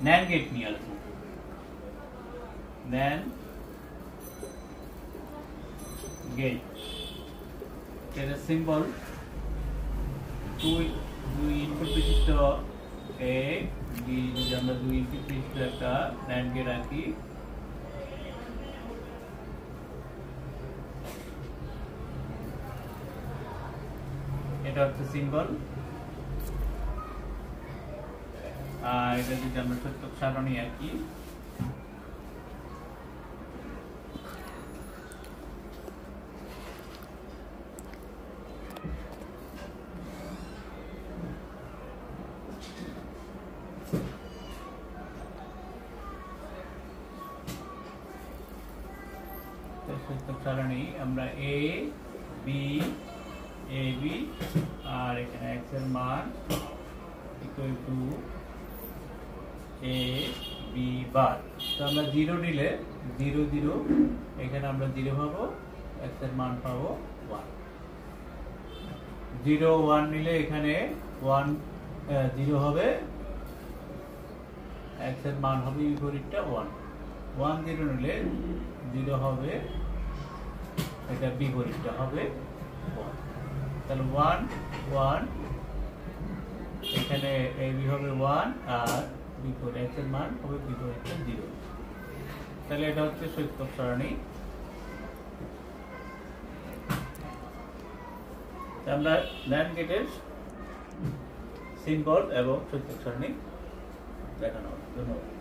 NAND gate নিয়ে আলোচনা করব। NAND গেট এর সিম্বল দুই ইনপুট বিশিষ্ট এ বি, যদি আমরা দুই ইনপুট বিশিষ্ট একটা NAND গেট রাখি, এটা হচ্ছে সিম্বল। আর এটা যদি আমরা সত্যক সারণী আঁকি, সত্যক সারণী আমরা এ বি আর এখানে x এর মান equal to A B bar. তো আমরা 0 নিলে 0 0, এখানে আমরা 0 পাবো, x এর মান পাবো 1। 0 1 নিলে এখানে 1 0 হবে, x এর মান হবে বিপরীতটা 1। 1 0 নিলে 0 হবে, এটা বিপরীতটা হবে 1। তাহলে 1 1, এখানে ab হবে 1 আর বিপরীত x এর মান হবে বিপরীতটা 0। তাহলে এটা হচ্ছে সত্যক সারণী। আমরা NAND গেটের সিম্বল এবং সত্যক সারণী দেখানো। ধন্যবাদ।